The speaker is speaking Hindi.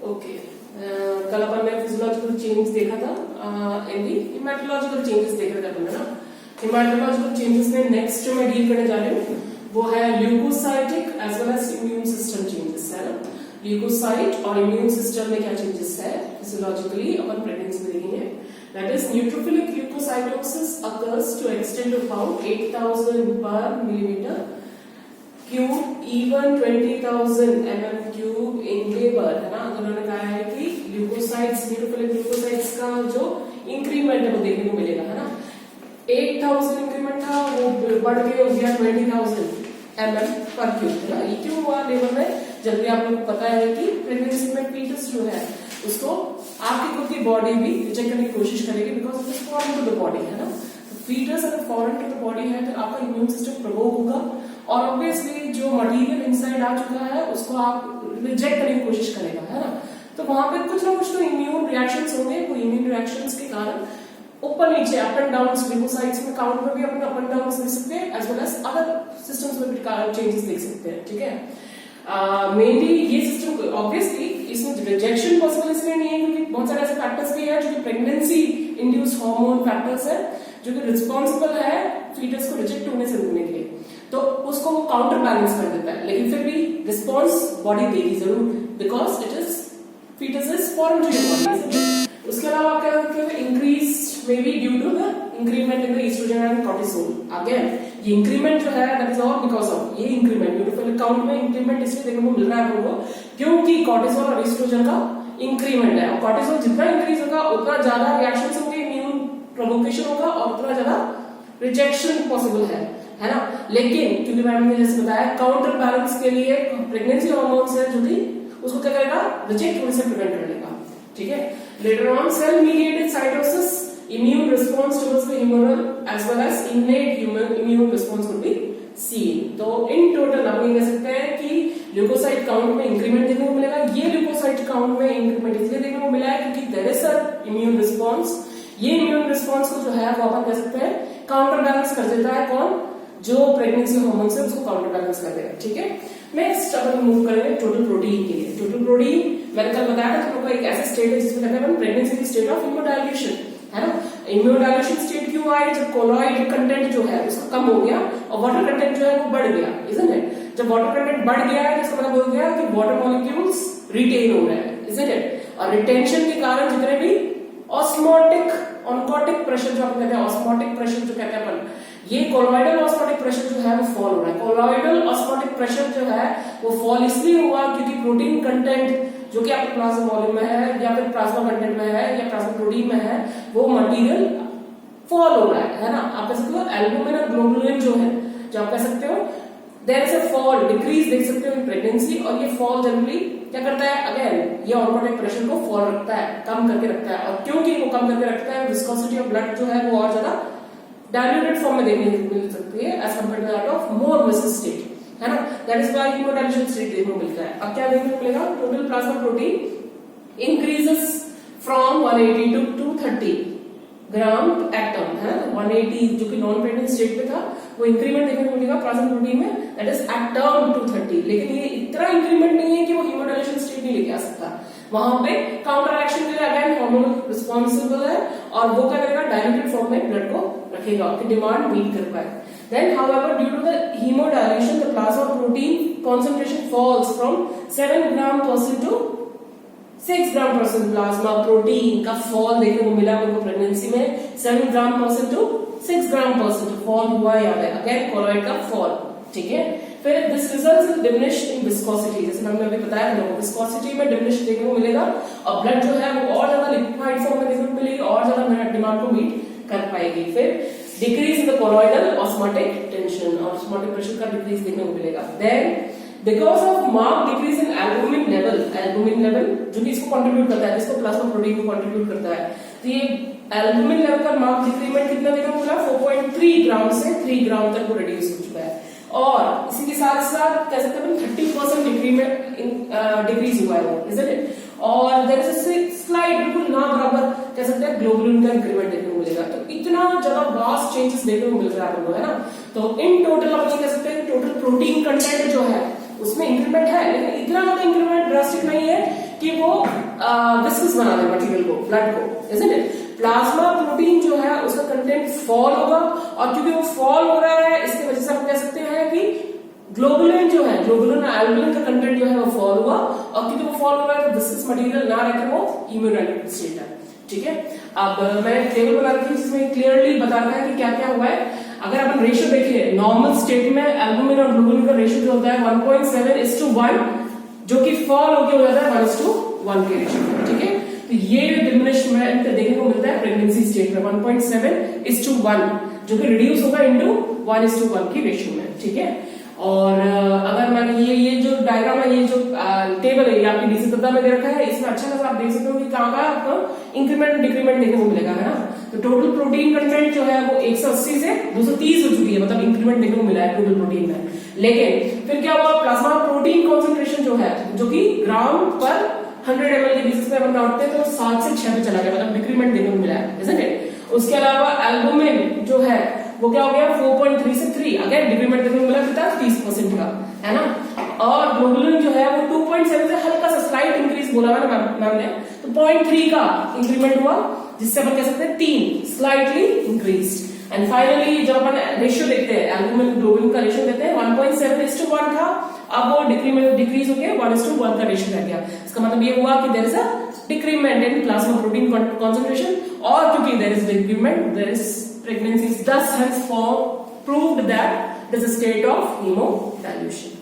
ओके, कल अपन ने फिजियोलॉजिकल चेंज देखा था, इन दी हेमाटोलॉजिकल चेंजेस देख रहे थे अपन ना। हेमाटोलॉजिकल चेंजेस में नेक्स्ट जो मैं डील करने जा रही हूँ वो है leukocytic as well as immune system changes, है ना। ल्यूकोसाइट और इम्यून सिस्टम में क्या चेंजेस है फिजियोलॉजिकली अपन प्रेगनेंसी में देखेंगे। That is neutrophilic leukocytosis occurs to extent of about 8000 per millimeter cube even 20,000 mm cube in labour, है ना। तो उन्होंने कहा है कि ल्यूकोसाइट्स, न्यूट्रोफिलिक ल्यूकोसाइट्स का जो इंक्रीमेंट है वो देखने को मिलेगा, है ना। 8,000 इंक्रीमेंट था, वो बढ़ के हो गया 20,000 mm पर क्यूब, है ना। ये क्यों हुआ लेबर में? जल्दी आप लोग को पता है कि प्रेगनेंसी में फीटस जो है उसको आपकी खुद की बॉडी भी रिजेक्ट करने की कोशिश करेगी because it is foreign to the body, है ना। फीटस अगर फॉरेन टू द बॉडी है तो आपका इम्यून सिस्टम प्रोवोक होगा और ऑब्वियसली जो मटेरियल इनसाइड आ चुका है उसको आप रिजेक्ट करने की कोशिश करेगा, है ना। तो वहां पे कुछ ना कुछ तो इम्यून रिएक्शंस होंगे, वो इम्यून रिएक्शंस के कारण ऊपर नीचे अप एंड डाउन ल्यूकोसाइट्स में काउंट में भी अपने अप एंड डाउन देख सकते हैं as well as other systems में भी चेंजेस देख सकते हैं, ठीक है। मेनली ये सिस्टम ऑब्वियसली इसमें रिजेक्शन पॉसिबल इसलिए नहीं है क्योंकि बहुत सारे ऐसे फैक्टर्स भी है जो कि प्रेगनेंसी इंड्यूस्ड हार्मोन फैक्टर्स है जो कि रिस्पॉन्सिबल है फीटस को रिजेक्ट होने से रोकने के लिए, तो उसको वो काउंटर बैलेंस कर देता है। लेकिन फिर भी रिस्पॉन्स बॉडी देगी जरूर because it is foetus is foreign to your body. उसके अलावा क्या करते हैं increase may be due to the increment in the oestrogen and cortisol. Again ये इंक्रीमेंट जो है that is all because of ये इंक्रीमेंट न्यूट्रोफिलिक काउंट में इंक्रीमेंट इसलिए देखने को मिल रहा है हमको क्योंकि कॉर्टिसोल और ईस्ट्रोजन का इंक्रीमेंट है और कॉर्टिसोल जितना इंक्रीज होगा उतना ज्यादा रिएक्शंस होंगे, इम्यून प्रोवोकेशन होगा और उतना ज्यादा रिजेक्शन पॉसिबल है ना। लेकिन क्योंकि मैंने ने जैसे बताया काउंटर बैलेंस के लिए प्रेगनेंसी हार्मोन्स है जो भी उसको क्या करेगा रिजेक्ट होने से प्रिवेंट कर लेगा, ठीक है। Later on sale mediated cytosis immune response towards the humoral as well as innate human immune response would be seen। तो in total आप ये कह सकते हैं कि ल्यूकोसाइट काउंट में इंक्रीमेंट देखने को मिलेगा। ये ल्यूकोसाइट काउंट में इंक्रीमेंट इसलिए देखने को मिला है क्योंकि there is a immune response. ये इम्यून रिस्पांस को जो है वो अपन कह सकते हैं काउंटर बैलेंस कर देता है कौन? जो प्रेगनेंसी हार्मोन से उसको काउंटर बैलेंस कर देगा, ठीक है। नेक्स्ट अपन मूव करेंगे टोटल प्रोटीन के लिए। टोटल प्रोटीन मैंने कल बताया था तुम लोग एक ऐसा स्टेट है जिसमें कहते हैं प्रेगनेंसी की स्टेट ऑफ हीमोडायल्यूशन, है ना। इम्यूनोडायल्यूशन स्टेट क्यों आई? जब कोलॉइड कंटेंट जो है उसका कम हो गया और वाटर कंटेंट जो है वो बढ़ गया, इजंट इट। जब वाटर कंटेंट बढ़ गया है तो इसका मतलब हो गया कि वाटर मॉलिक्यूल्स रिटेन हो रहे हैं, इजंट इट। और रिटेंशन के कारण जितने भी ऑस्मोटिक ऑनकोटिक प्रेशर जो अपन कहते हैं, ऑस्मोटिक प्रेशर जो कहते हैं अपन, ये कोलॉइडल ऑस्मोटिक प्रेशर जो है वो फॉल हो रहा है। कोलॉइडल ऑस्मोटिक प्रेशर जो है वो फॉल इसलिए हुआ क्योंकि प्रोटीन कंटेंट जो कि आपके प्लाज्मा वॉल्यूम में है या फिर प्लाज्मा कंटेंट में है या प्लाज्मा प्रोटीन में है वो मटेरियल फॉल हो रहा है ना। आप कह सकते हो एल्बुमिन और ग्लोबुलिन जो है जो आप कह सकते हो there is a fall decrease देख सकते हो इन प्रेगनेंसी। और ये फॉल जनरली क्या करता है? अगेन ये ऑनकोटिक प्रेशर को फॉल रखता है, कम करके रखता है। और क्योंकि वो कम करके रखता है विस्कोसिटी ऑफ ब्लड जो है वो और ज्यादा डायल्यूटेड फॉर्म में देखने को मिल सकती है as compare to that of more viscous state, है ना। That is why haemodilution state देखने को मिलता है। अब क्या देखने को मिलेगा? Total plasma protein increases from 180 to 230 gram atom, है 180 जो कि नॉन प्रेग्नेंट स्टेट में था वो इंक्रीमेंट देखने को मिलेगा प्लाज्मा प्रोटीन में, दैट इज एटम 230। लेकिन ये इतना इंक्रीमेंट नहीं है कि वो हीमोडायल्यूशन स्टेट नहीं लेके आ सकता। वहां पे काउंटर एक्शन के लिए अगेन हार्मोन रिस्पॉन्सिबल है और वो क्या करेगा? डायल्यूटेड फॉर्म में ब्लड को रखेगा, आपकी डिमांड मीट कर पाए। Then, however, due to the hemodilution, the plasma protein concentration falls from 7 gram percent to 6 gram percent। Plasma protein का फॉल देखने को मिला हमको प्रेगनेंसी में 7 gram percent to 6 gram percent fall हुआ यहाँ पे, अगेन कोलॉइड का फॉल, ठीक है। फिर this results in diminish in viscosity, जैसे हमने अभी बताया था विस्कोसिटी में डिमिनिश देखने को मिलेगा और ब्लड जो है वो और ज्यादा लिक्विफाइड फॉर्म में देखने को मिलेगी और ज्यादा डिमांड को मीट कर पाएगी। फिर decrease in the colloidal osmotic tension और ऑस्मोटिक प्रेशर का डिक्रीज देखने को मिलेगा। Then because of mark decrease in albumin level जो कि इसको कंट्रीब्यूट करता है, जिसको प्लाज्मा प्रोटीन को कंट्रीब्यूट करता है, तो ये एल्बुमिन लेवल का मार्क डिक्रीमेंट कितना देखने को मिला? 4.3 ग्राम से 3 ग्राम तक वो रिड्यूस हो चुका है। और इसी के साथ साथ कह सकते हैं 30% डिक्रीज हुआ है वो, इजंट इट। और देयर इज अ स्लाइड बिल्कुल ना बराबर कह सकते हैं ग्लोबुलिन का इंक्रीमेंट देखने को मिलेगा। तो इतना ज्यादा वास्ट चेंजेस देखने को मिल रहा है हमको, है ना। तो इन टोटल आप ये कह सकते हैं टोटल प्रोटीन कंटेंट जो है उसमें इंक्रीमेंट है, लेकिन इतना ज्यादा इंक्रीमेंट ड्रास्टिक नहीं है कि वो विस्कस बना दे मटेरियल को, ब्लड को, isn't it? प्लाज्मा प्रोटीन जो है उसका कंटेंट फॉल होगा, और क्योंकि वो फॉल हो रहा है इसकी वजह से हम कह सकते हैं कि ग्लोबुलिन जो है, ग्लोबुलिन एल्बुमिन का कंटेंट जो है वो फॉल हुआ, और क्योंकि वो फॉल हो रहा है तो विस्कस मटेरियल ना रहकर वो इम्यूनाइटेड स्टेट है। ठीक है, अब मैंने टेबल बना रखी है जिसमें क्लियरली बताता है कि क्या क्या हुआ है। अगर अपन रेशियो देखिए, नॉर्मल स्टेट में एल्बुमिन और ग्लोबुलिन का रेशियो जो होता है 1.7:1, जो कि फॉल होकर हो जाता है 1:1 के रेशियो में। ठीक है, तो ये डिमिनिशमेंट देखने को मिलता है प्रेगनेंसी स्टेट में 1.7:1, जो कि रिड्यूस होगा इनटू 1:1 की रेशियो में। ठीक है, और अगर मैंने ये जो डायग्राम है, ये जो टेबल है, ये आपकी डीसी तत्ता में दे रखा है, इसमें अच्छा खासा आप देख सकते हो कि कहाँ का आपको इंक्रीमेंट डिक्रीमेंट देखने को मिलेगा, है ना। तो टोटल प्रोटीन कंटेंट जो है वो 180 से 230 हो चुकी है, मतलब इंक्रीमेंट देखने को मिला है टोटल प्रोटीन में। लेकिन फिर क्या हुआ, प्लाज्मा प्रोटीन कॉन्सेंट्रेशन जो है, जो कि ग्राम पर 100 ml के बेसिस पे अपन नापते हैं, तो 7 से 6 पे चला गया, मतलब डिक्रीमेंट देखने को मिला है, isn't it? उसके अलावा एल्बुमिन जो है वो क्या हो गया 4.3 से 3, अगेन डिक्रीमेंट देखने को मिला कितना 30% का, है ना। और ग्लोबुलिन जो है वो 2.7 से हल्का सा स्लाइट इंक्रीज बोला है ना मैम ने, तो 0.3 का इंक्रीमेंट हुआ, जिससे अपन कह सकते हैं 3 स्लाइटली इंक्रीज। एंड फाइनली जब अपन रेशियो देखते हैं, एल्बुमिन ग्लोबुलिन का रेशियो देखते हैं 1.7:1 था, अब वो डिक्रीज हो गया 1:1 का रेशियो रह गया। इसका मतलब ये हुआ कि there is a decrement in plasma protein concentration, और क्योंकि there is decrement there is pregnancies, thus hence proved that there is a state of hemodilution.